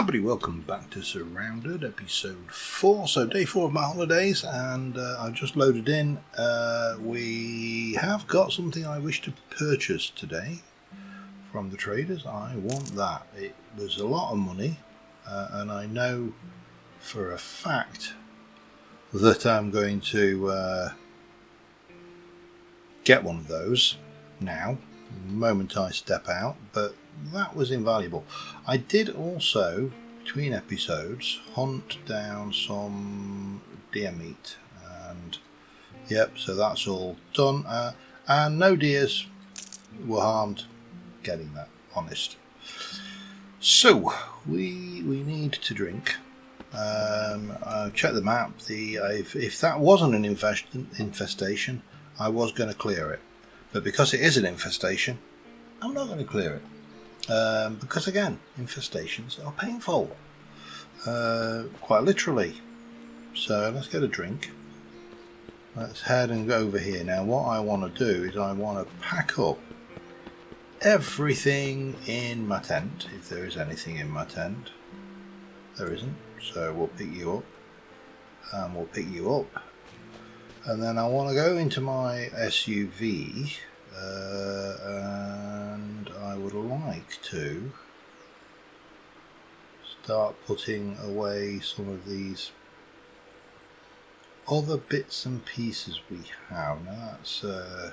everybody, welcome back to Surrounded, episode 4, so day 4 of my holidays, and I've just loaded in. We have got something I wish to purchase today from the traders. I want that. It was a lot of money, and I know for a fact that I'm going to get one of those now, the moment I step out, but that was invaluable. I did also, between episodes, hunt down some deer meat, and yep, so that's all done, and no deers were harmed getting that, honest. So we need to drink. I've checked the map. If that wasn't an infestation, I was going to clear it, but because it is an infestation, I'm not going to clear it. Because again, infestations are painful, quite literally. So let's get a drink. Let's head and go over here. Now what I want to do is I want to pack up everything in my tent, if there is anything in my tent. There isn't, so we'll pick you up, and we'll pick you up, and then I want to go into my SUV, and I would like to start putting away some of these other bits and pieces we have. Now that's is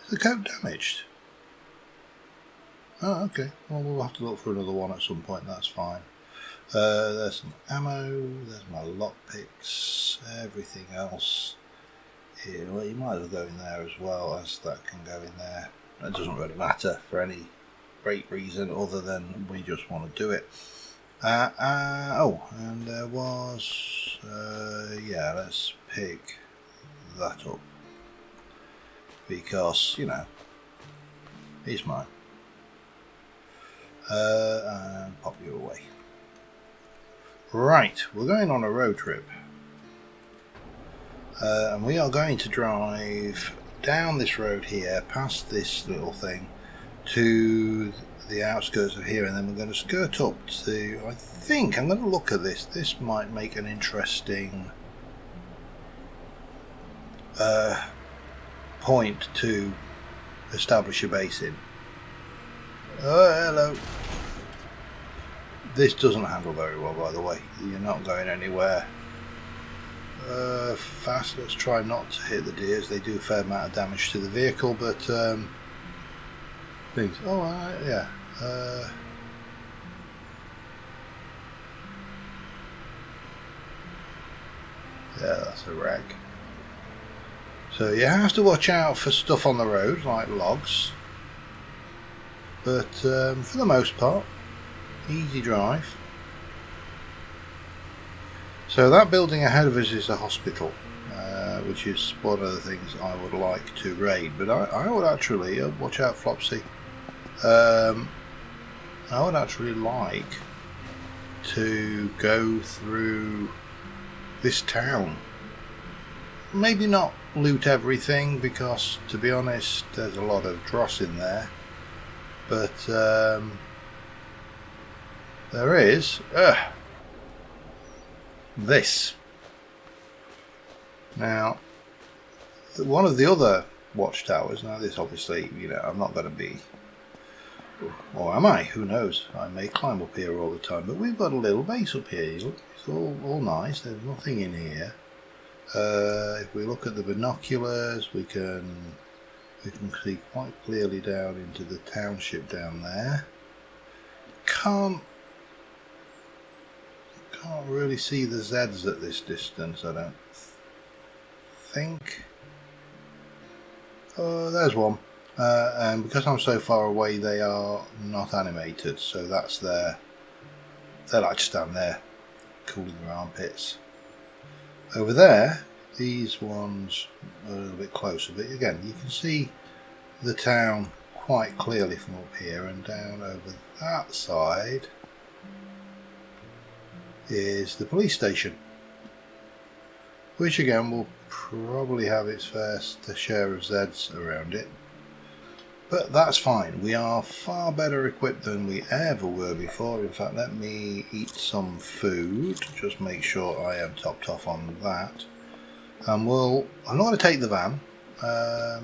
the coat damaged? Oh, okay. Well, we'll have to look for another one at some point. That's fine. There's some ammo. There's my lockpicks. Everything else. Here, well, you might as well go in there as well, as that can go in there. It doesn't really matter for any great reason other than we just want to do it. Oh, and there was, yeah, let's pick that up, because, you know, he's mine. And pop you away. Right, we're going on a road trip. And we are going to drive down this road here, past this little thing, to the outskirts of here, and then we're going to skirt up to, I think, I'm going to look at this. This might make an interesting point to establish a base in. Oh, hello. This doesn't handle very well, by the way. You're not going anywhere fast. Let's try not to hit the deers. They do a fair amount of damage to the vehicle, but things. Oh, yeah. Yeah, that's a wreck. So you have to watch out for stuff on the road, like logs. But for the most part, easy drive. So that building ahead of us is a hospital, which is one of the things I would like to raid. But I would actually, watch out Flopsy, I would actually like to go through this town. Maybe not loot everything, because to be honest there's a lot of dross in there. But there is this. Now, one of the other watchtowers, now this obviously, you know, I'm not going to be, or am I? Who knows? I may climb up here all the time, but we've got a little base up here. It's all nice. There's nothing in here. If we look at the binoculars, we can see quite clearly down into the township down there. Can't really see the Zeds at this distance, I don't think. Oh, there's one. And because I'm so far away, they are not animated, so that's they like to stand there, cooling their armpits. Over there, these ones are a little bit closer, but again, you can see the town quite clearly from up here, and down over that side is the police station, which again will probably have its fair share of Zeds around it. But that's fine. We are far better equipped than we ever were before. In fact, let me eat some food. Just make sure I am topped off on that. And I'm not going to take the van. I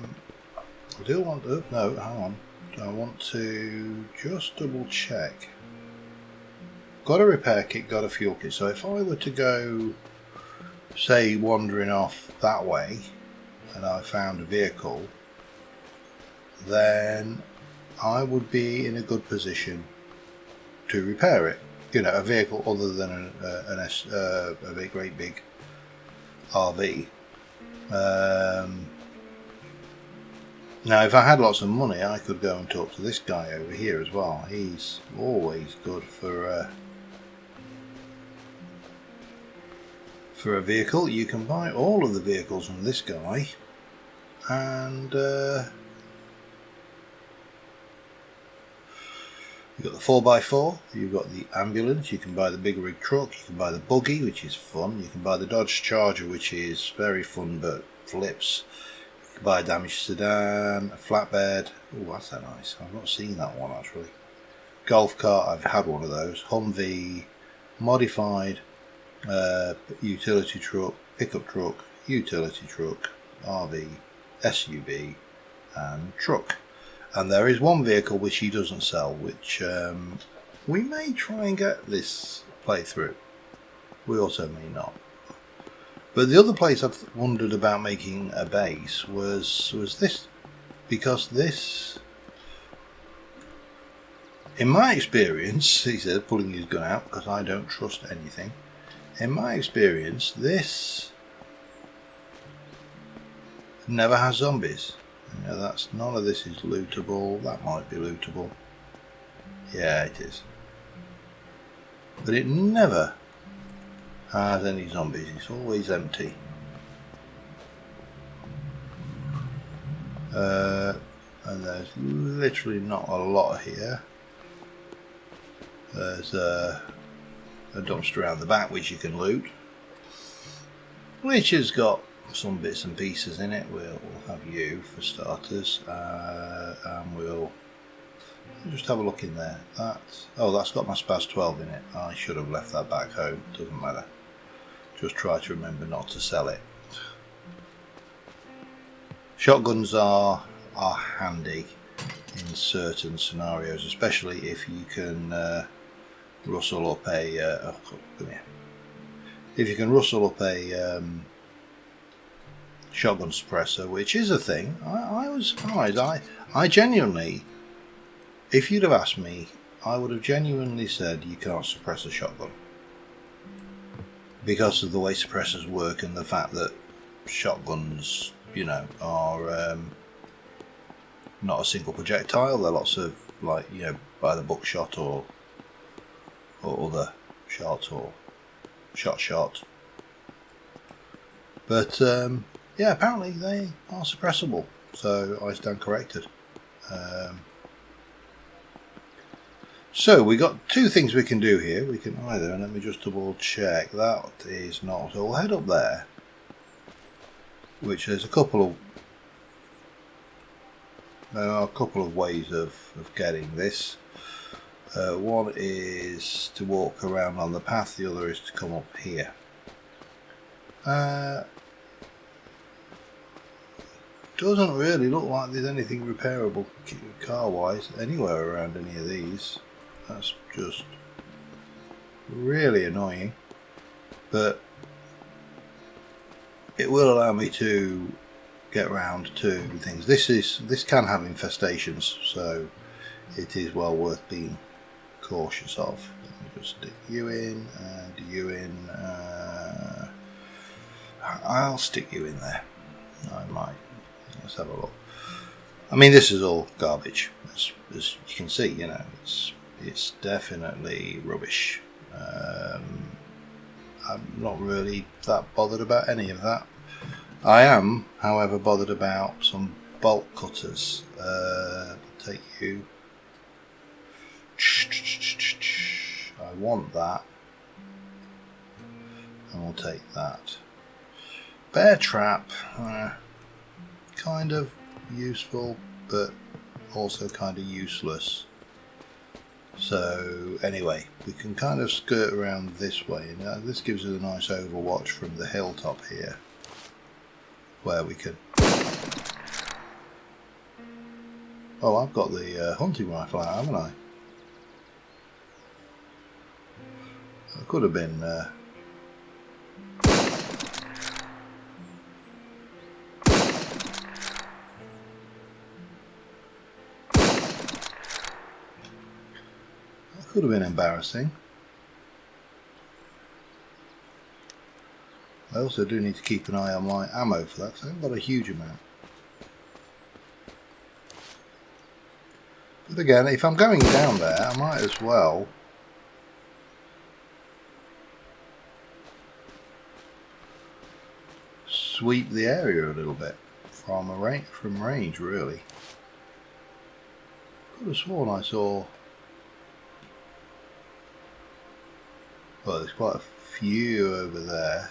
do want to... No, hang on. I want to just double check. Got a repair kit, got a fuel kit. So if I were to go, say, wandering off that way, and I found a vehicle, then I would be in a good position to repair it. You know, a vehicle other than a great big RV. Now, if I had lots of money, I could go and talk to this guy over here as well. He's always good for a vehicle. You can buy all of the vehicles from this guy, and you've got the 4x4, you've got the ambulance, you can buy the big rig truck, you can buy the buggy, which is fun, you can buy the Dodge Charger, which is very fun but flips, you can buy a damaged sedan, a flatbed. Oh, that's that nice. I've not seen that one actually. Golf cart, I've had one of those. Humvee, modified, utility truck, pickup truck, utility truck, RV, SUV and truck. And there is one vehicle which he doesn't sell, which we may try and get this playthrough. We also may not. But the other place I've wondered about making a base was this, because this, in my experience, he said, pulling his gun out because I don't trust anything. In my experience, this never has zombies. You know, none of this is lootable. That might be lootable. Yeah, it is. But it never has any zombies. It's always empty. And there's literally not a lot here. There's a dumpster around the back which you can loot, which has got some bits and pieces in it. We'll have you for starters, and we'll just have a look in there. That's got my Spaz 12 in it. I should have left that back home. Doesn't matter. Just try to remember not to sell it. Shotguns are handy in certain scenarios, especially if you can rustle up a come here. If you can rustle up a shotgun suppressor, which is a thing. I was surprised. I genuinely, if you'd have asked me, I would have genuinely said you can't suppress a shotgun because of the way suppressors work and the fact that shotguns, you know, are not a single projectile. They're lots of, like, you know, by the book shot or other shots or shot. But yeah, apparently they are suppressible, so I stand corrected. So we got two things we can do here. We can either, and let me just double check, that is not, so we'll head up there, which there's a couple of ways of getting this. One is to walk around on the path, the other is to come up here. Doesn't really look like there's anything repairable car wise anywhere around any of these. That's just really annoying, but it will allow me to get round to things. This can have infestations, so it is well worth being cautious of. Let me just stick you in and you in. I'll stick you in there. I might. Let's have a look. I mean, this is all garbage, as you can see. You know, it's definitely rubbish. I'm not really that bothered about any of that. I am, however, bothered about some bolt cutters. Take you. I want that. And we'll take that. Bear trap. Kind of useful, but also kind of useless. So anyway, we can kind of skirt around this way, and this gives us a nice overwatch from the hilltop here, where we can... Oh, I've got the hunting rifle out, haven't I? It could have been... Could have been embarrassing. I also do need to keep an eye on my ammo for that, because I haven't got a huge amount. But again, if I'm going down there, I might as well sweep the area a little bit from range, really. Could have sworn I saw... Well, there's quite a few over there.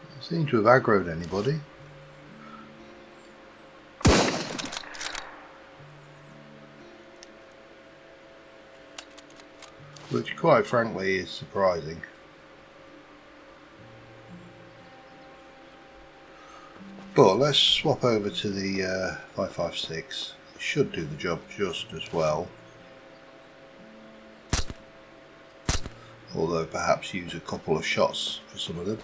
Don't seem to have aggroed anybody. Which, quite frankly, is surprising. But let's swap over to the 5.56. It should do the job just as well. Although perhaps use a couple of shots for some of them.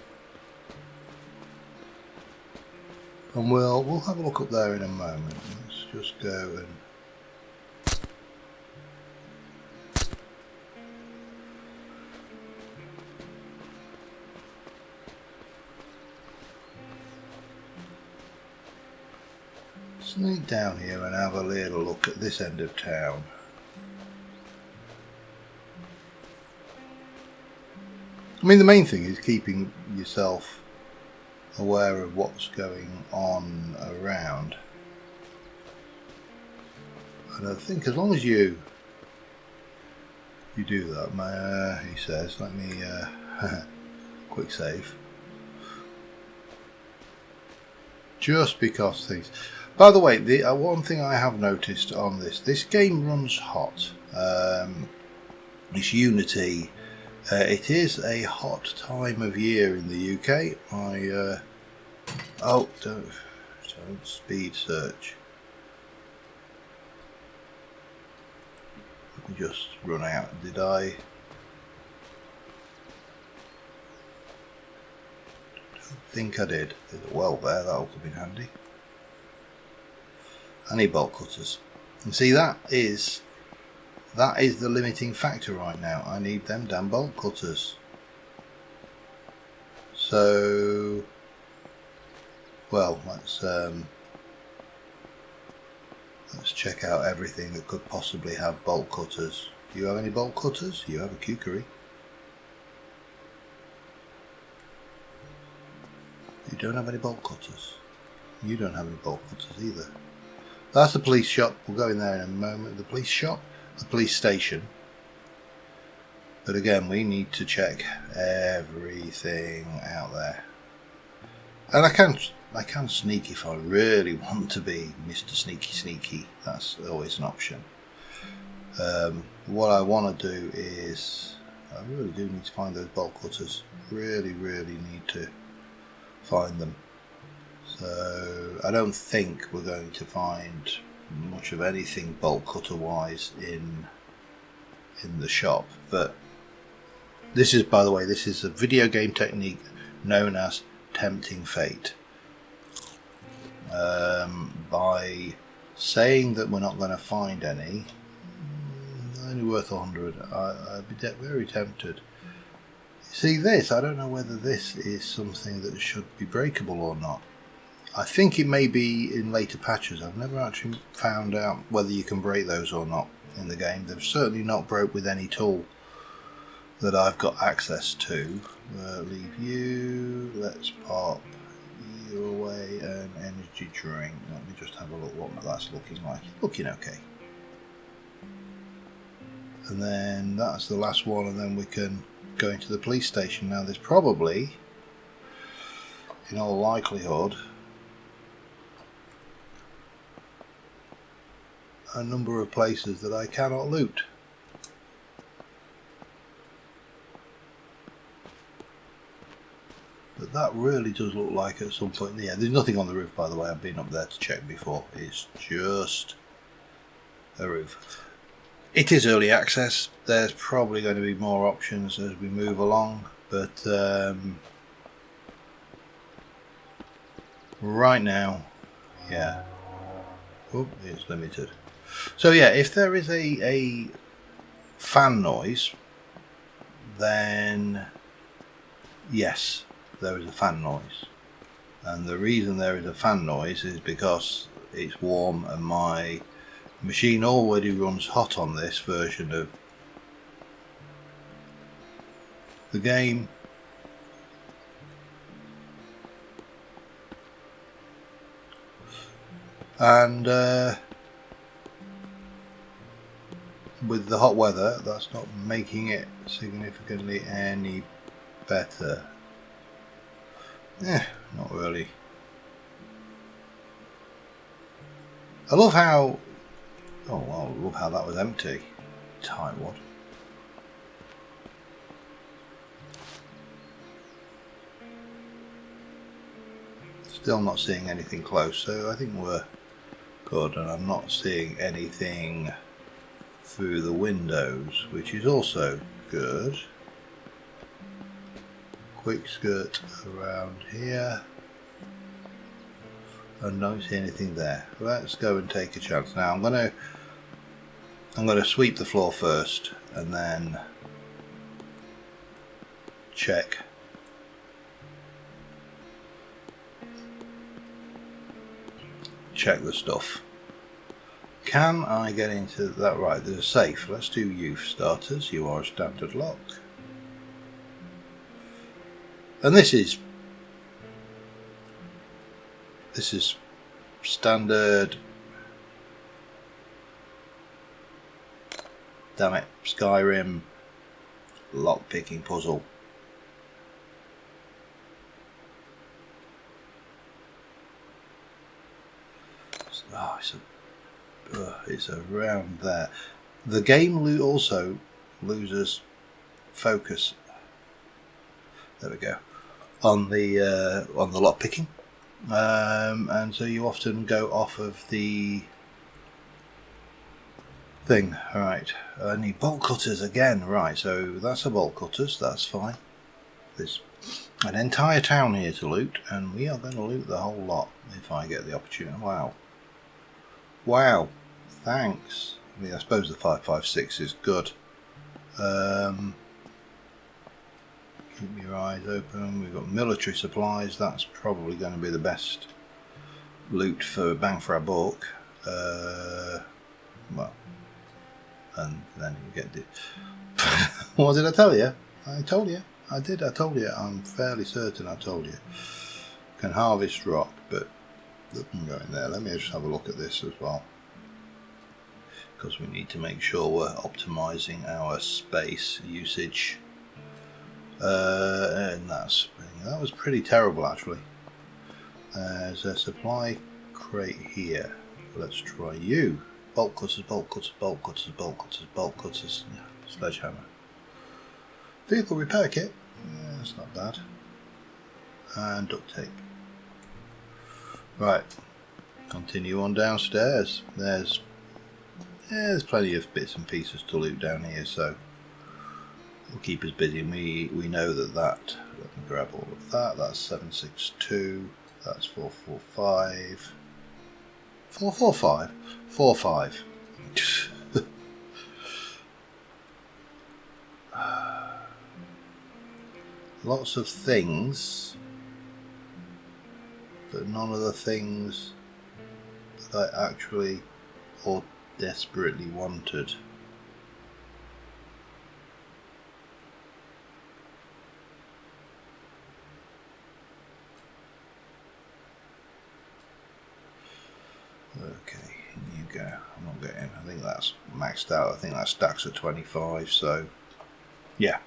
And we'll have a look up there in a moment. Let's just go and... sneak down here and have a little look at this end of town. I mean, the main thing is keeping yourself aware of what's going on around. And I think as long as you do that, he says, let me quick save. Just because things... By the way, the one thing I have noticed on this game runs hot. It's Unity. It is a hot time of year in the UK. Oh, don't speed search. Let me just run out. Did I? I don't think I did. There's a well there. That'll come in handy. I need bolt cutters. And see, that is the limiting factor right now. I need them damn bolt cutters. So, well, let's check out everything that could possibly have bolt cutters. Do you have any bolt cutters? You have a kukri. You don't have any bolt cutters. You don't have any bolt cutters either. That's the police shop. We'll go in there in a moment. The police shop, the police station. But again, we need to check everything out there. And I can sneak if I really want to be Mr. Sneaky. That's always an option. What I want to do is, I really do need to find those bolt cutters. Really need to find them. So I don't think we're going to find much of anything bolt cutter wise in the shop, but this is, by the way, this is a video game technique known as tempting fate. By saying that we're not going to find any, only worth 100, I'd be very tempted. See this, I don't know whether this is something that should be breakable or not. I think it may be in later patches. I've never actually found out whether you can break those or not in the game. They've certainly not broke with any tool that I've got access to. Leave you. Let's pop you away. An energy drink. Let me just have a look what that's looking like. Looking okay. And then that's the last one, and then we can going to the police station. Now there's probably, in all likelihood, a number of places that I cannot loot. But that really does look like at some point. Yeah, there's nothing on the roof, by the way. I've been up there to check before. It's just a roof. It is early access. There's probably going to be more options as we move along, but right now, yeah. Oh, it's limited. So yeah, if there is a fan noise, then yes, there is a fan noise. And the reason there is a fan noise is because it's warm and my machine already runs hot on this version of the game. And with the hot weather, that's not making it significantly any better. Not really. I love how, oh wow, I love how that was empty. Tight wad. Still not seeing anything close, so I think we're good, and I'm not seeing anything through the windows, which is also good. Quick skirt around here, and don't see anything there. Let's go and take a chance. Now I'm gonna sweep the floor first, and then check the stuff. Can I get into that? Right, there's a safe. Let's do youth starters. You are a standard lock. And this is standard. Damn it, Skyrim lock picking puzzle. Oh, it's around there. The game also loses focus. There we go. On the lock picking, and so you often go off of the thing. Right, I need bolt cutters again. Right, so that's a bolt cutters. That's fine. There's an entire town here to loot, and we are going to loot the whole lot if I get the opportunity. Wow, thanks. I mean, I suppose the 5.56 is good. Keep your eyes open. We've got military supplies. That's probably going to be the best loot for bang for our buck. Well, and then you get the. What did I tell you? I told you. I did. I told you. I'm fairly certain I told you. Can harvest rock, but doesn't go in there. Let me just have a look at this as well, because we need to make sure we're optimizing our space usage. And that was pretty terrible actually. There's a supply crate here. Let's try you. Bolt cutters, bolt cutters, bolt cutters, bolt cutters, bolt cutters. Yeah, sledgehammer. Vehicle repair kit. Yeah, that's not bad. And duct tape. Right. Continue on downstairs. There's plenty of bits and pieces to loot down here, so will keep us busy. We know that. Let me grab all of that. That's 762. That's 445. 445. 45. Lots of things, but none of the things that I actually or desperately wanted. Okay, in you go. I'm not getting. I think that's maxed out. I think that stacks at 25. So, yeah.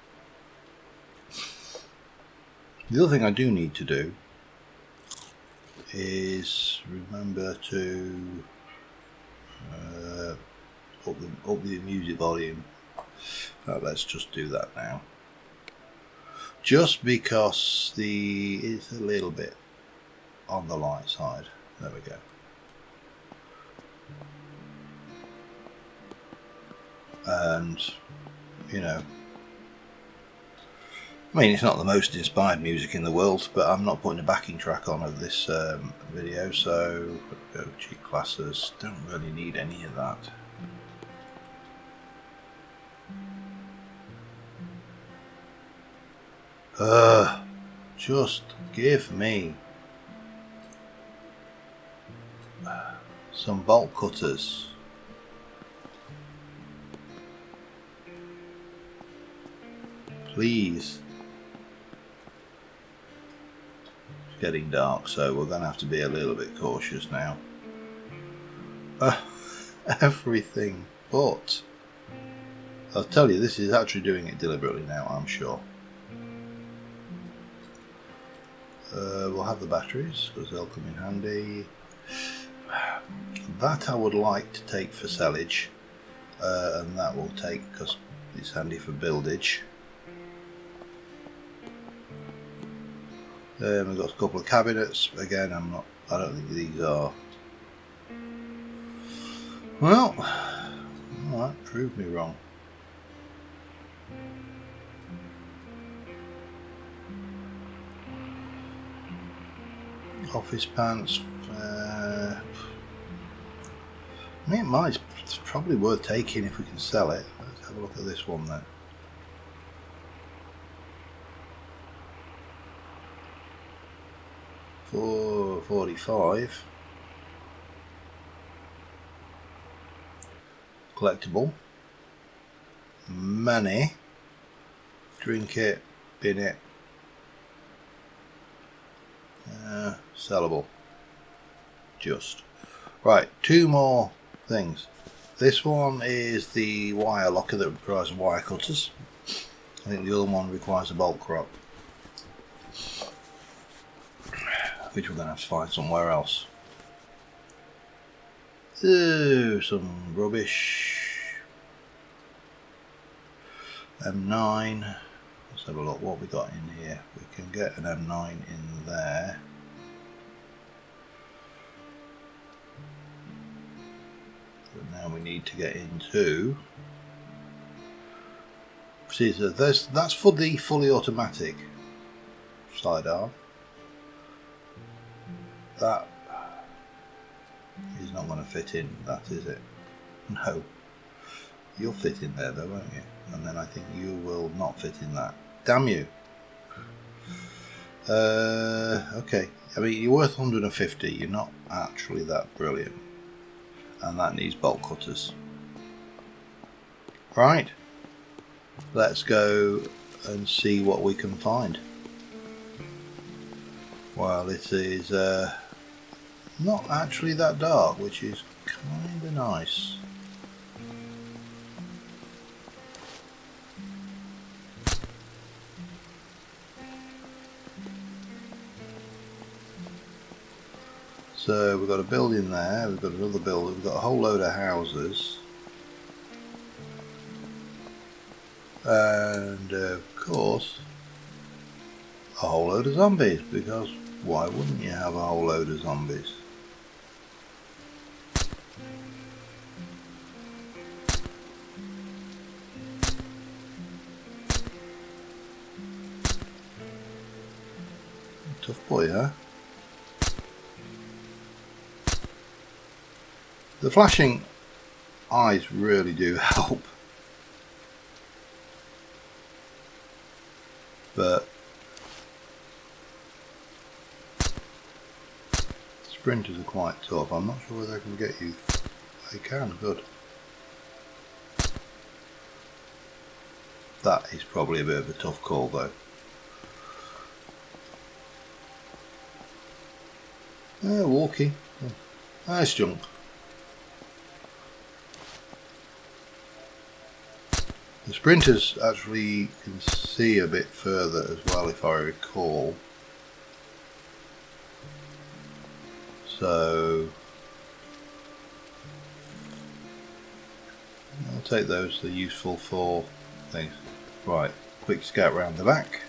The other thing I do need to do is remember to up the music volume. Let's just do that now. Just because it's a little bit on the light side. There we go. And you know, I mean, it's not the most inspired music in the world, but I'm not putting a backing track on of this video, so go G classes. Don't really need any of that. Just give me some bolt cutters. Please. It's getting dark, so we're going to have to be a little bit cautious now. Everything but. I'll tell you, this is actually doing it deliberately now, I'm sure. We'll have the batteries because they'll come in handy. That I would like to take for sellage, and that will take because it's handy for buildage. We've got a couple of cabinets. Again, I don't think these are. Well, alright, prove me wrong. Office pants. I mean, it's probably worth taking if we can sell it. Let's have a look at this one then. For 45. Collectible. Money. Drink it. Bin it. Sellable. Just. Right, two more things. This one is the wire locker that requires wire cutters. I think the other one requires a bolt crop, which we're going to have to find somewhere else. Ooh, some rubbish. M9. Let's have a look what we got in here. We can get an M9 in there. But now we need to get into. See, so that's for the fully automatic sidearm. That is not going to fit in that, is it? No. You'll fit in there though, won't you? And then I think you will not fit in that. Damn you. Okay. I mean, you're worth 150. You're not actually that brilliant. And that needs bolt cutters. Right. Let's go and see what we can find. Well, it is not actually that dark, which is kind of nice. So we've got a building there, we've got another building, we've got a whole load of houses. And of course, a whole load of zombies, because why wouldn't you have a whole load of zombies? Tough boy, huh? The flashing eyes really do help. But sprinters are quite tough. I'm not sure whether they can get you. They can, good. That is probably a bit of a tough call though. Walkie. That's junk. The sprinters actually can see a bit further as well, if I recall. So I'll take those, they're useful for things. Right, quick scout round the back.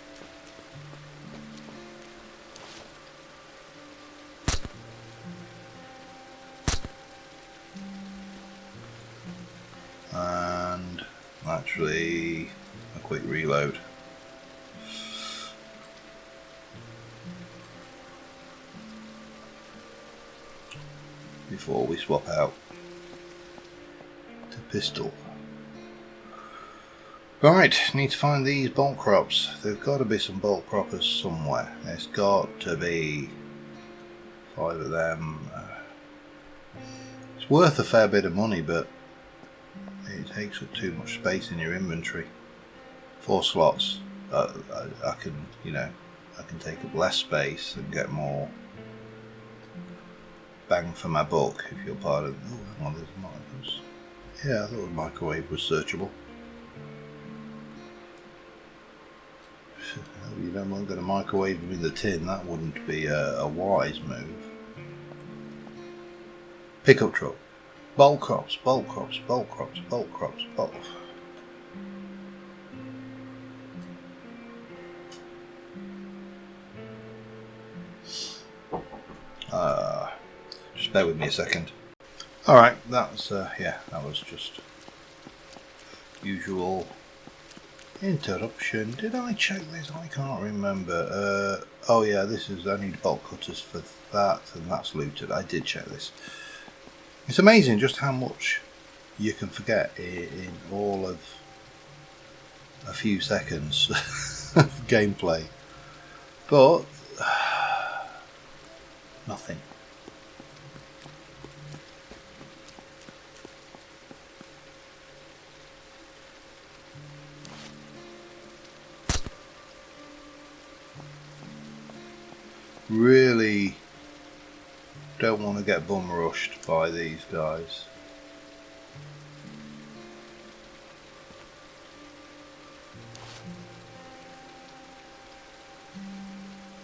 And actually a quick reload. Before we swap out to pistol. Right, need to find these bolt crops. There's got to be some bolt croppers somewhere. There's got to be 5 of them. It's worth a fair bit of money, but it takes up too much space in your inventory. 4 slots. I can, I can take up less space and get more bang for my buck, if you'll pardon. Oh, hang on, there's microwaves. Yeah, I thought the microwave was searchable. You don't want to microwave them in the tin, that wouldn't be a wise move. Pickup truck. Bolt crops, bolt crops, bolt crops, bolt crops, bolt. Just bear with me a second. Alright, that's, yeah, that was just usual interruption. Did I check this? I can't remember. Oh yeah, this is, I need bolt cutters for that, and that's looted. I did check this. It's amazing just how much you can forget in all of a few seconds of gameplay. But nothing. Really don't want to get bum rushed by these guys.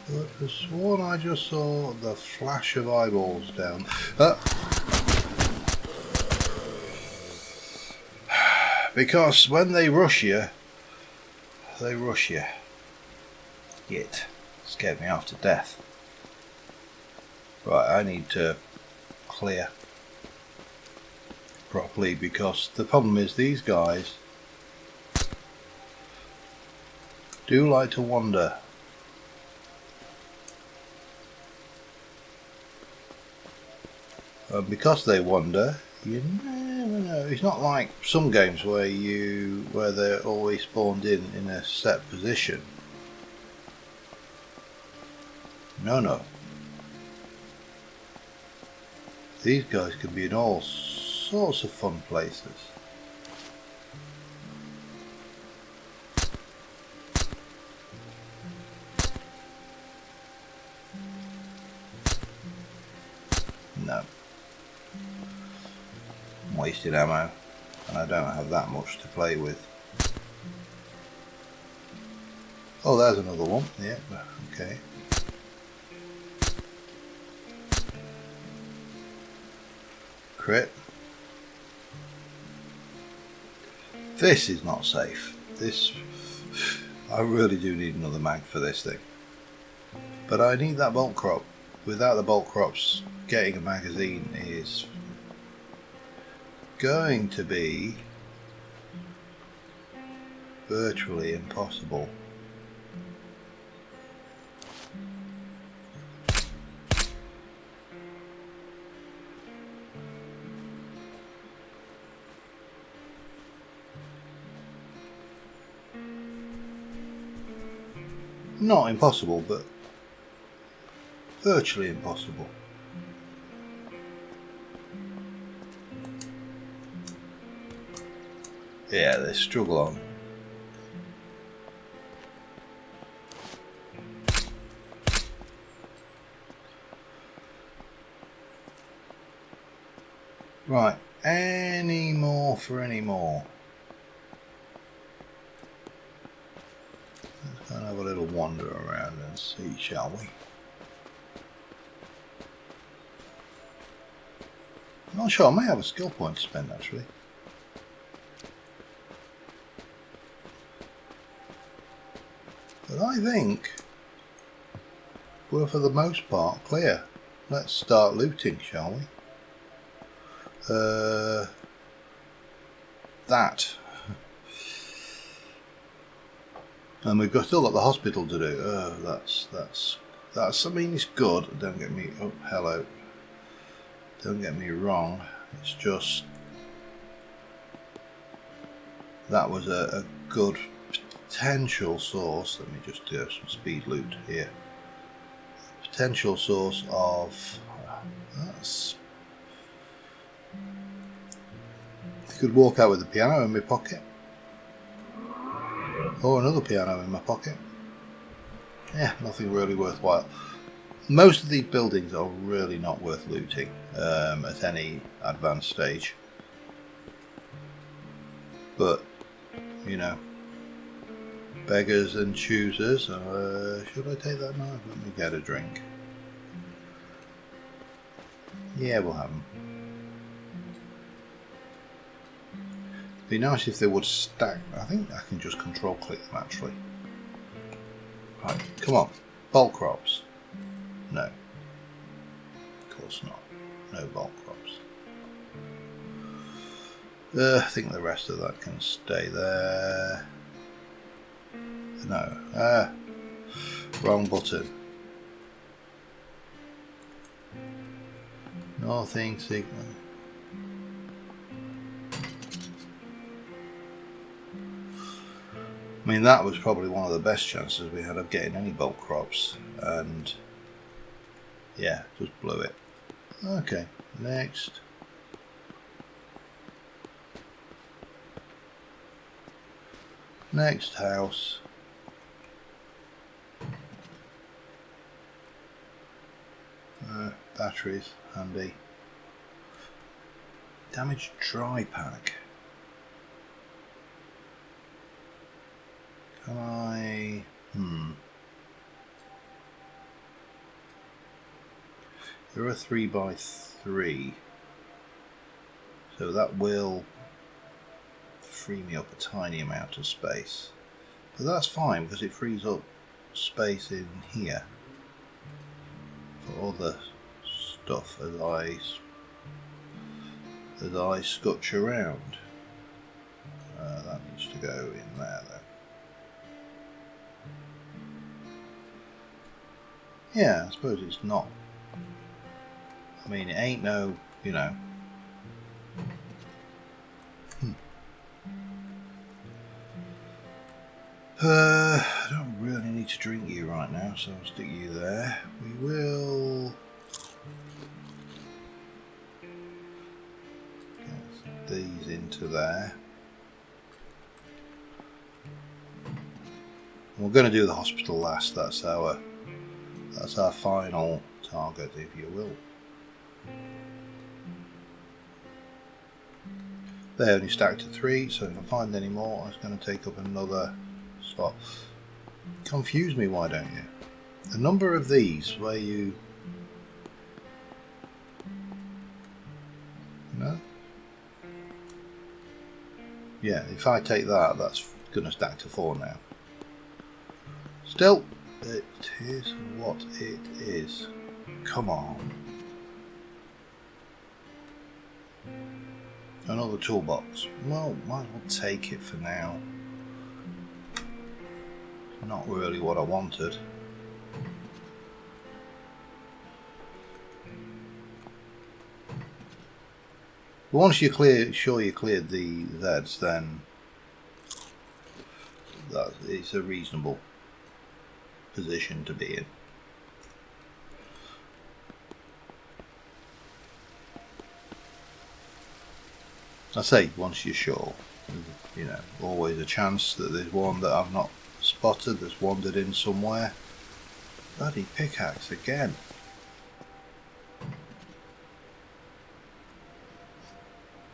But I sworn I just saw the flash of eyeballs down. Because when they rush you, they rush you. It scared me half to death. Right, I need to clear properly, because the problem is these guys do like to wander. And because they wander, you never know. It's not like some games where they're always spawned in a set position. No. These guys can be in all sorts of fun places. No. I'm wasting ammo, and I don't have that much to play with. Oh, there's another one. Yeah, okay. Crit. This is not safe. I really do need another mag for this thing. But I need that bolt crop. Without the bolt crops, getting a magazine is going to be virtually impossible. Not impossible, but virtually impossible. Yeah, they struggle on. Right, any more for any more? wander around and see, shall we? I'm not sure, I may have a skill point to spend actually. But I think we're for the most part clear. Let's start looting, shall we? That. And we've still got the hospital to do. Oh, that's. I mean, it's good. Don't get me. Oh, hello. Don't get me wrong. It's just that was a good potential source. Let me just do some speed loot here. Potential source of. That's. I could walk out with a piano in my pocket. Or another piano in my pocket. Yeah, nothing really worthwhile. Most of these buildings are really not worth looting at any advanced stage. But, you know, beggars and choosers. Should I take that knife? Let me get a drink. Yeah, we'll have them. Be nice if they would stack. I think I can just control click them actually. Right, come on. Bulk crops. No. Of course not. No bulk crops. I think the rest of that can stay there. No. Wrong button. Nothing signal. I mean, that was probably one of the best chances we had of getting any bulk crops, and yeah, just blew it. Okay, next. Next house. Batteries, handy. Damaged dry pack. Can I... There are 3x3, so that will free me up a tiny amount of space. But that's fine because it frees up space in here for other stuff as I scutch around. That needs to go in there though. Yeah, I suppose it's not. I mean, it ain't no, you know. I don't really need to drink you right now, so I'll stick you there. We will get these into there. We're going to do the hospital last. That's our final target, if you will. They only stacked to 3, so if I find any more, it's going to take up another slot. Confuse me, why don't you? The number of these where you... No? Yeah, if I take that, that's going to stack to 4 now. Still, it is what it is. Come on. Another toolbox. Well, might as well take it for now. Not really what I wanted. But once you're sure you cleared the Zeds, then that is a reasonable position to be in. I say once you're sure, you know, always a chance that there's one that I've not spotted that's wandered in somewhere. Bloody pickaxe again.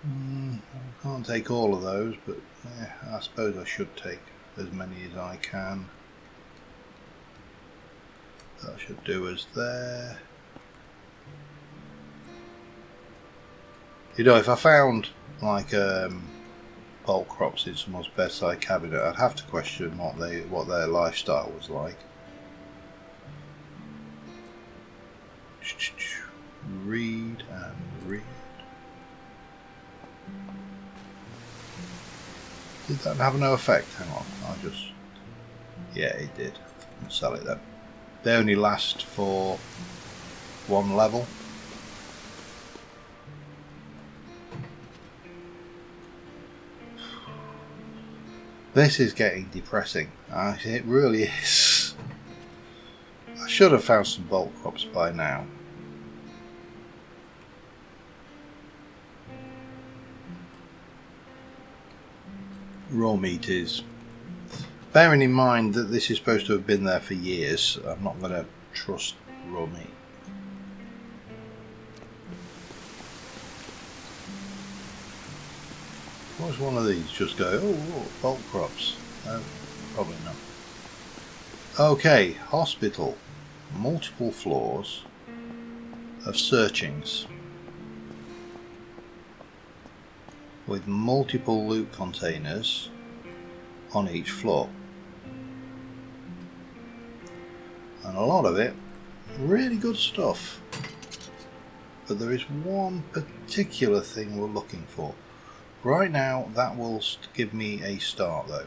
I can't take all of those, but I suppose I should take as many as I can. That should do us there. You know, if I found like bulk crops in someone's bedside cabinet, I'd have to question what their lifestyle was like. Read and read. Did that have no effect? Hang on, yeah, it did. I'll sell it then. They only last for one level. This is getting depressing. It really is. I should have found some bulk crops by now. Raw meat is... Bearing in mind that this is supposed to have been there for years, I'm not going to trust raw meat. What does one of these just go, oh, bulk crops? No, probably not. Okay, hospital. Multiple floors of searchings with multiple loot containers on each floor. And a lot of it, really good stuff. But there is one particular thing we're looking for. Right now, that will give me a start though.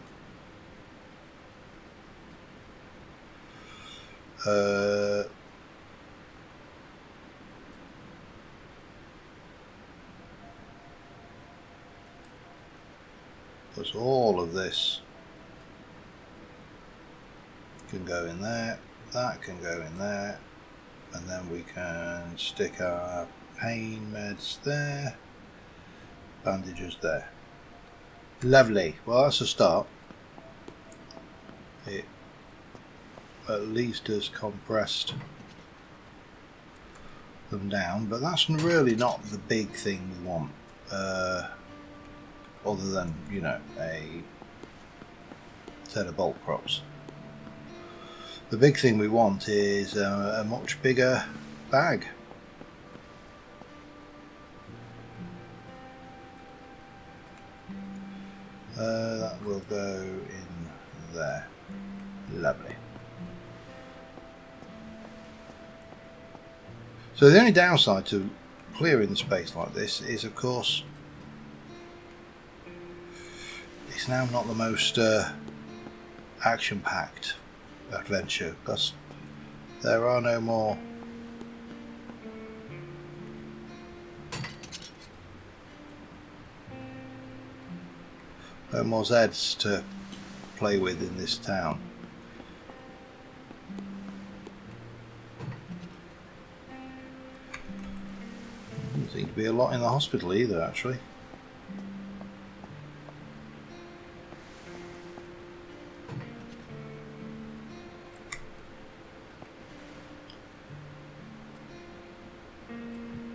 Because all of this can go in there, that can go in there, and then we can stick our pain meds there, bandages there. Lovely. Well, that's a start. It at least has compressed them down, but that's really not the big thing we want, other than, you know, a set of bulk crops. The big thing we want is a much bigger bag. That will go in there. Lovely. So the only downside to clearing the space like this is, of course, it's now not the most action-packed adventure, because there are no more Zeds to play with in this town. Doesn't seem to be a lot in the hospital either, actually.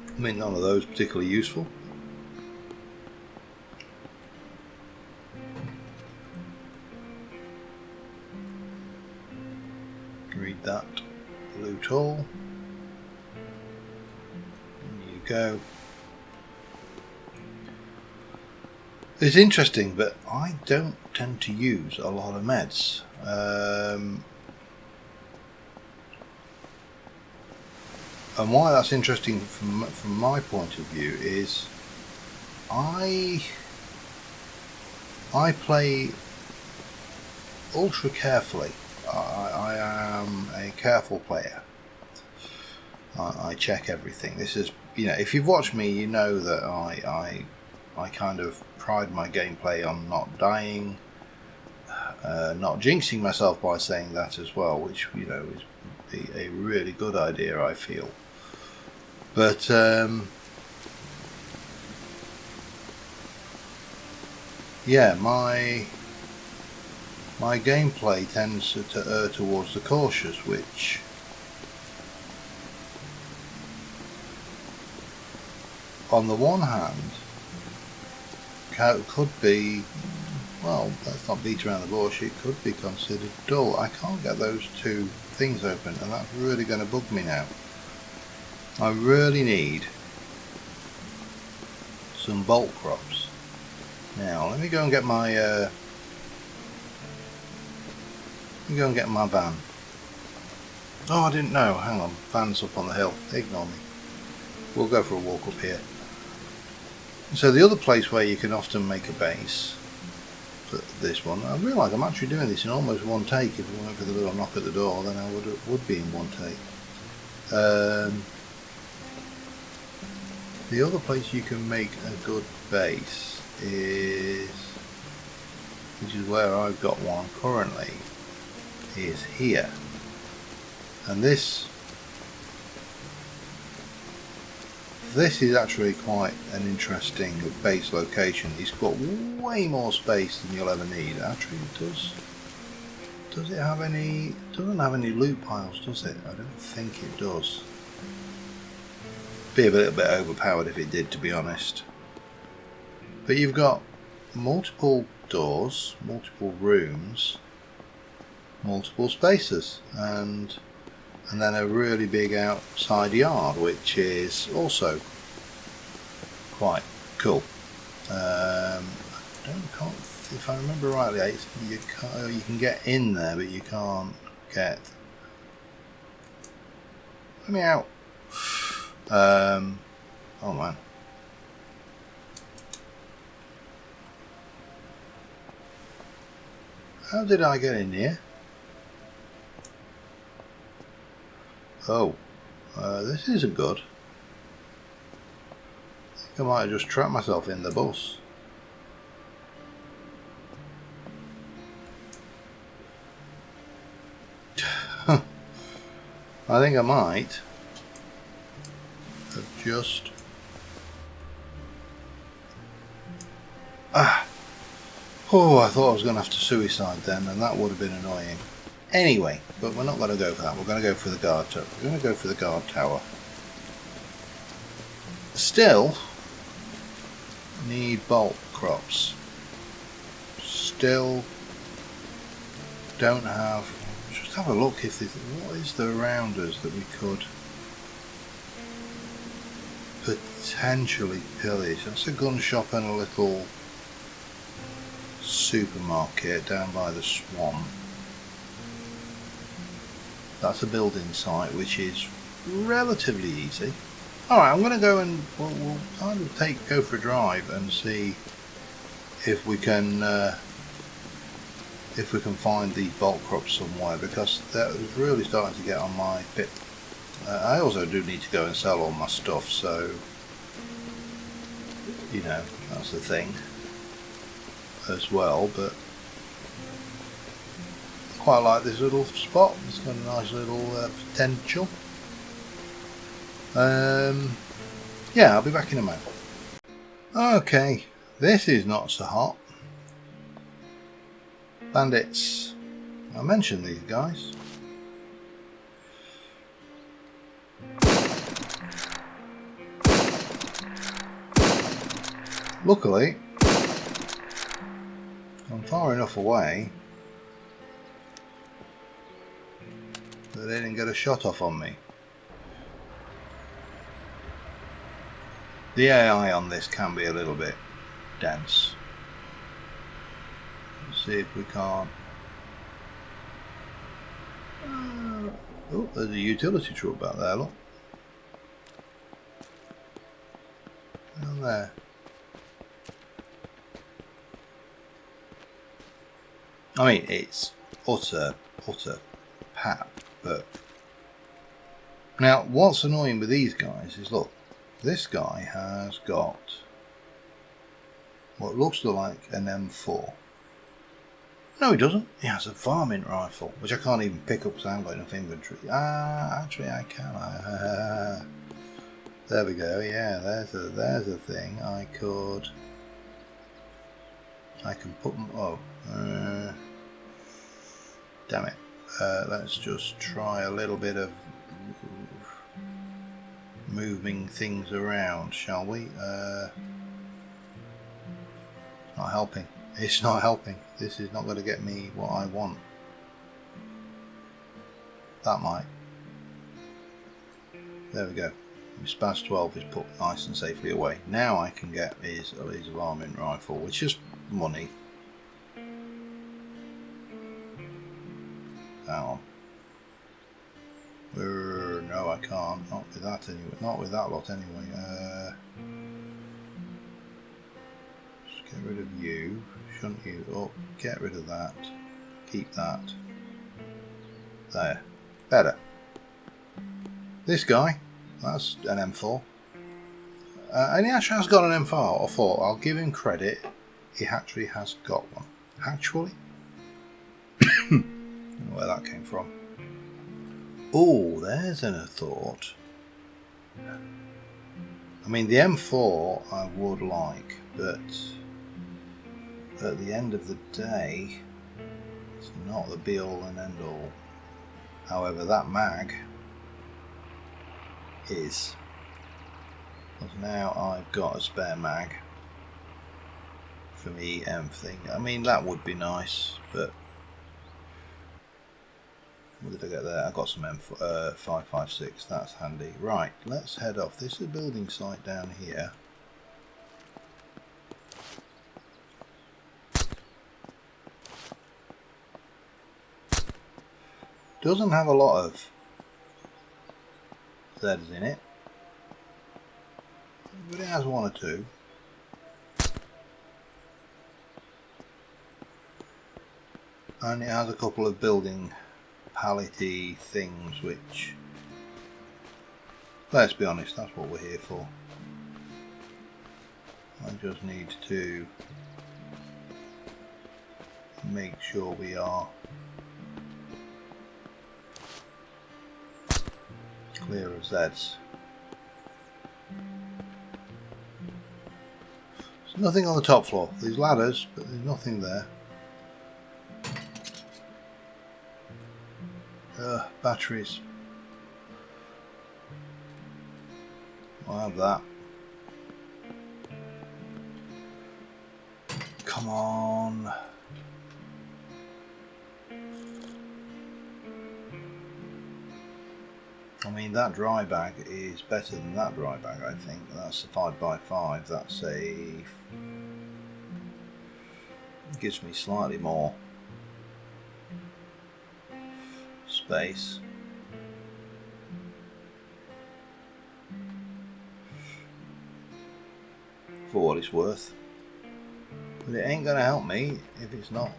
I mean, none of those particularly useful. Read that. Loot all. There you go. It's interesting, but I don't tend to use a lot of meds. And why that's interesting from my point of view is I play ultra carefully. I am a careful player. I check everything. This is, you know, if you've watched me, you know that I kind of pride my gameplay on not dying, not jinxing myself by saying that as well, which, you know, is a really good idea, I feel. But yeah, my gameplay tends to err towards the cautious, which on the one hand could be, well, let's not beat around the bush, it could be considered dull. I can't get those two things open, and that's really going to bug me now. I really need some bolt crops. Now, let me go and get my van. Oh, I didn't know. Hang on, van's up on the hill. Ignore me. We'll go for a walk up here. So the other place where you can often make a base, for this one, I realise I'm actually doing this in almost one take. If it weren't for the little knock at the door, then I would be in one take. The other place you can make a good base is, which is where I've got one currently, is here. And this is actually quite an interesting base location. It's got way more space than you'll ever need. Actually, it does. Does it have any? It doesn't have any loot piles, does it? I don't think it does. Be a little bit overpowered if it did, to be honest. But you've got multiple doors, multiple rooms, multiple spaces, and then a really big outside yard, which is also quite cool. If I remember rightly, you can get in there, but you can't get. Let me out. Oh man. How did I get in here? Oh, this isn't good. I think I might have just trapped myself in the bus. I think I might have just... Oh, I thought I was going to have to suicide then, and that would have been annoying. Anyway, but we're not going to go for that. We're going to go for the guard tower. We're going to go for the guard tower. Still need bolt crops. Still don't have. Just have a look if there's, what is there around us that we could potentially pillage. That's a gun shop and a little supermarket down by the swamp. That's a building site which is relatively easy. Alright, I'm going to go and we'll kind of go for a drive and see if we can find these bolt crops somewhere, because that was really starting to get on my bit. I also do need to go and sell all my stuff, so you know, that's the thing as well. But I quite like this little spot. It's got a nice little potential. Yeah, I'll be back in a moment. Okay, this is not so hot. Bandits. I mentioned these guys. Luckily, I'm far enough away that they didn't get a shot off on me. The AI on this can be a little bit dense. Let's see if we can't. Oh, there's a utility truck back there, look. Down there. I mean, it's utter pap, but now what's annoying with these guys is, look, this guy has got what looks like an M4. No, he doesn't. He has a varmint rifle, which I can't even pick up because I haven't got enough inventory. Actually I can. There we go. Yeah, there's a thing. I can put them. Oh, damn it. Let's just try a little bit of moving things around, shall we? Not helping. It's not helping. This is not going to get me what I want. That might. There we go. My Spaz 12 is put nice and safely away. Now I can get his laser varmint rifle, which is money. Hang on. No, I can't. Not with that anyway. Not with that lot anyway. Just get rid of you. Shouldn't you? Oh, get rid of that. Keep that. There. Better. This guy. That's an M4. And he actually has got an M4. I'll give him credit. He actually has got one. Actually? I don't know where that came from. Oh, there's a thought. I mean, the M4 I would like, but at the end of the day, it's not the be-all and end-all. However, that mag is. Because now I've got a spare mag for me M thing. I mean, that would be nice, but what did I get there? I got some M556. That's handy. Right, let's head off. This is a building site down here. Doesn't have a lot of Z's in it, but it has one or two. And it has a couple of building pallet-y things, which, let's be honest, that's what we're here for. I just need to make sure we are clear of Zs. There's nothing on the top floor. There's ladders, but there's nothing there. Batteries. I'll have that. Come on. I mean, that dry bag is better than that dry bag, I think. That's a 5x5. That's a... gives me slightly more space. For what it's worth. But it ain't going to help me if it's not.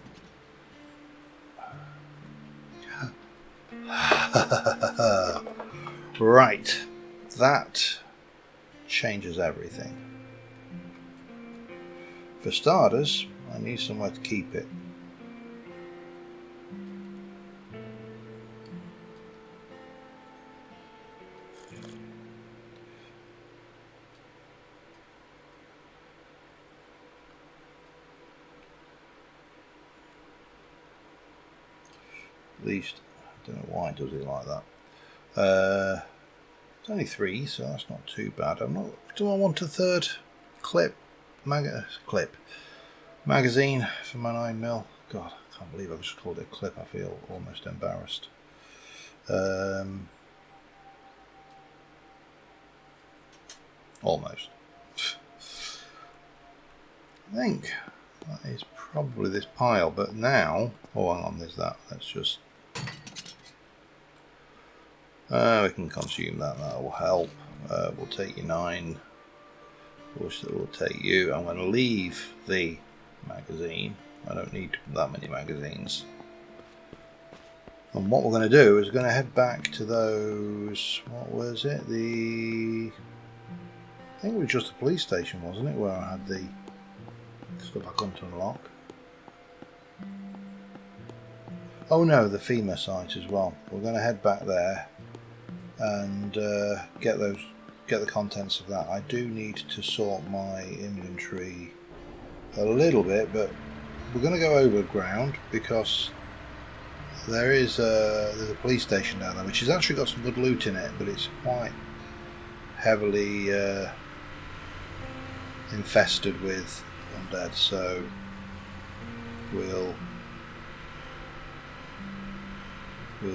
Right, that changes everything. For starters, I need somewhere to keep it. At least, I don't know why it does it like that. It's only 3, so that's not too bad. Do I want a third magazine for my 9mm? God, I can't believe I just called it a clip. I feel almost embarrassed. Almost. I think that is probably this pile, but now, oh, hang on, there's that. Let's just. We can consume that, that will help. We'll take your 9. We'll take you. I'm going to leave the magazine. I don't need that many magazines. And what we're going to do is we're going to head back to those, what was it? I think it was just the police station, wasn't it? Where I had the stuff I couldn't unlock. Oh no, the FEMA site as well. We're going to head back there and get the contents of that. I do need to sort my inventory a little bit, but we're going to go overground because there's a police station down there which has actually got some good loot in it, but it's quite heavily infested with undead, so we'll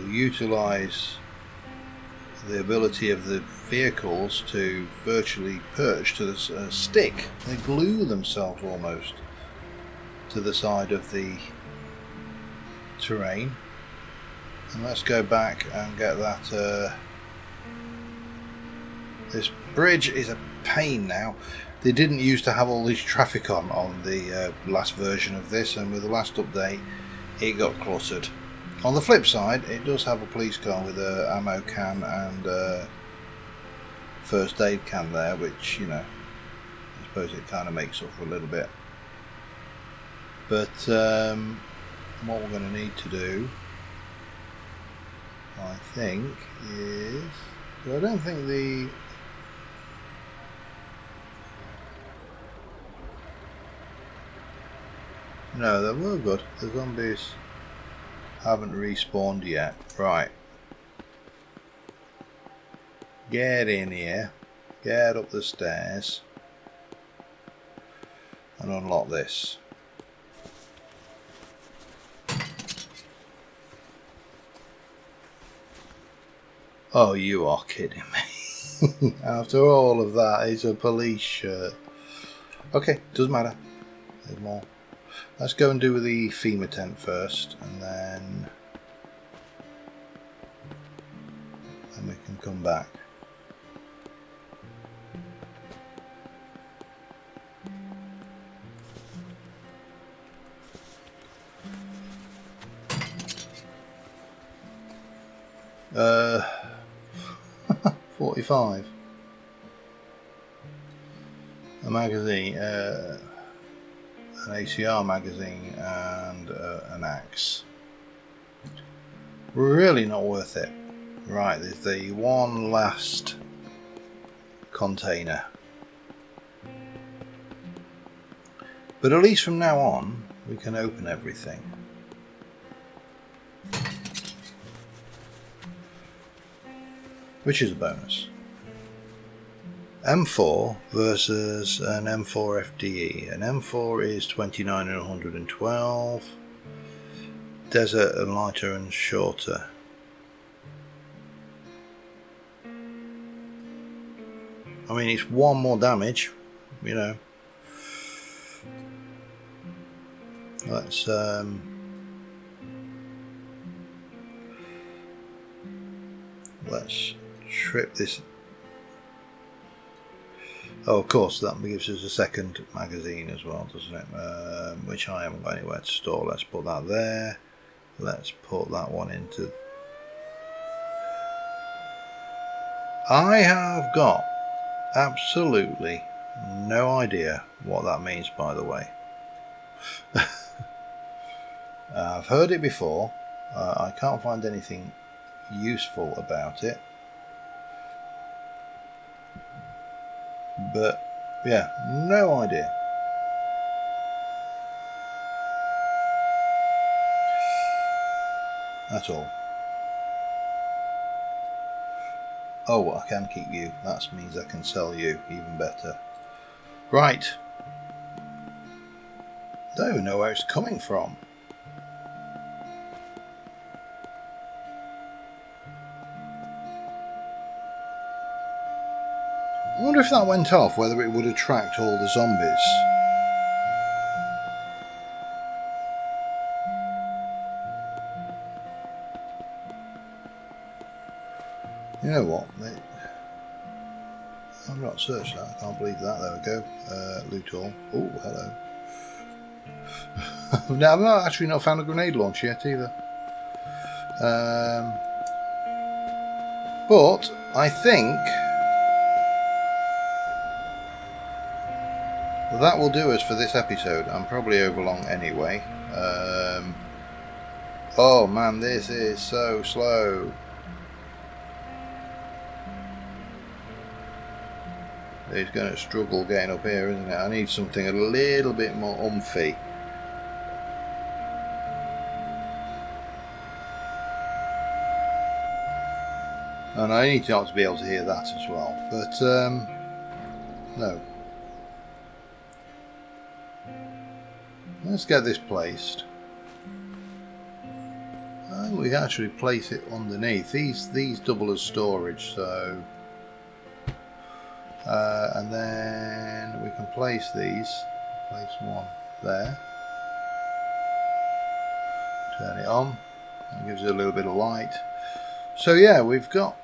utilise the ability of the vehicles to virtually perch to the stick. They glue themselves almost to the side of the terrain. And let's go back and get that. This bridge is a pain now. They didn't used to have all this traffic on the last version of this, and with the last update it got cluttered. On the flip side, it does have a police car with a ammo can and a first aid can there, which, you know, I suppose it kind of makes up for a little bit. But what we're going to need to do, I think, is... I don't think the... No, they were good. The zombies haven't respawned yet. Right. Get in here. Get up the stairs. And unlock this. Oh, you are kidding me. After all of that, it's a police shirt. Okay, doesn't matter. There's more. Let's go and do the FEMA tent first, and then we can come back. Uh, 45. A magazine, an ACR magazine, and an axe. Really not worth it. Right, there's the one last container. But at least from now on, we can open everything. Which is a bonus. M4 versus an M4 FDE. An M4 is 29 and 112. Desert and lighter and shorter. I mean, it's one more damage, you know. Let's trip this. Oh, of course, that gives us a second magazine as well, doesn't it? Which I haven't got anywhere to store. Let's put that there. Let's put that one into... I have got absolutely no idea what that means, by the way. I've heard it before. I can't find anything useful about it. But, yeah, no idea. At all. Oh, I can keep you. That means I can sell you. Even better. Right. Don't even know where it's coming from. I wonder if that went off, whether it would attract all the zombies. You know what? I've not searched that. I can't believe that. There we go. Loot all. Oh, hello. Now, I've actually not found a grenade launch yet either. But I think that will do us for this episode. I'm probably overlong anyway. Oh man, this is so slow. He's going to struggle getting up here, isn't it? I need something a little bit more umphy. And I need to be able to hear that as well. But, no. Let's get this placed. We can actually place it underneath. These double as storage, so and then we can place these. Place one there. Turn it on. That gives it a little bit of light. So yeah, we've got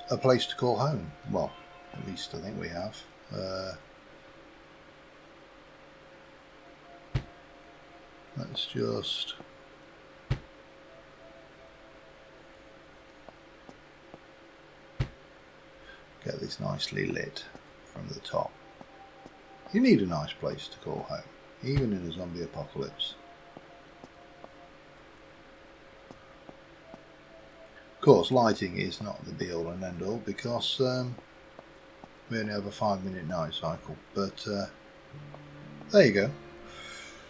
a place to call home. Well, at least I think we have. Let's just get this nicely lit from the top. You need a nice place to call home, even in a zombie apocalypse. Of course, lighting is not the be all and end all because we only have a 5-minute night cycle, but there you go.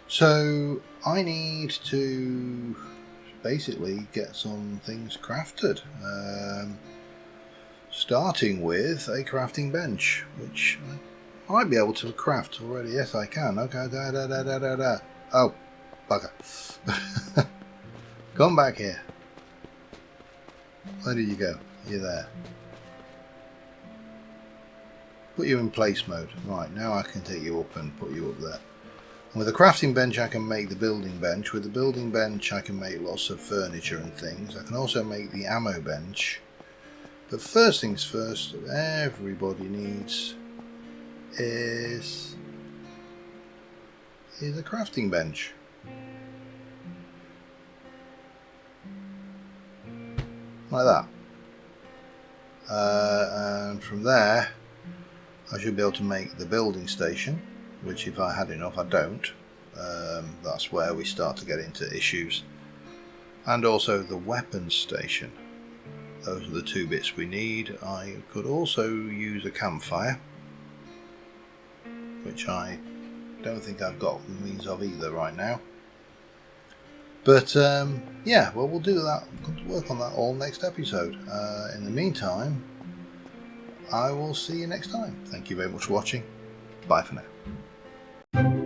So I need to basically get some things crafted, starting with a crafting bench, which I might be able to craft already. Yes, I can. Okay, oh, bugger. Come back here. Where did you go? You're there. Put you in place mode. Right, now I can take you up and put you up there. And with a crafting bench I can make the building bench. With the building bench I can make lots of furniture and things. I can also make the ammo bench. But first things first, everybody needs is a crafting bench. Like that. And from there I should be able to make the building station, which if I had enough I don't. That's where we start to get into issues. And also the weapons station. Those are the two bits we need. I could also use a campfire, which I don't think I've got the means of either right now. But yeah, well, we'll do that. We'll work on that all next episode. In the meantime, I will see you next time. Thank you very much for watching. Bye for now.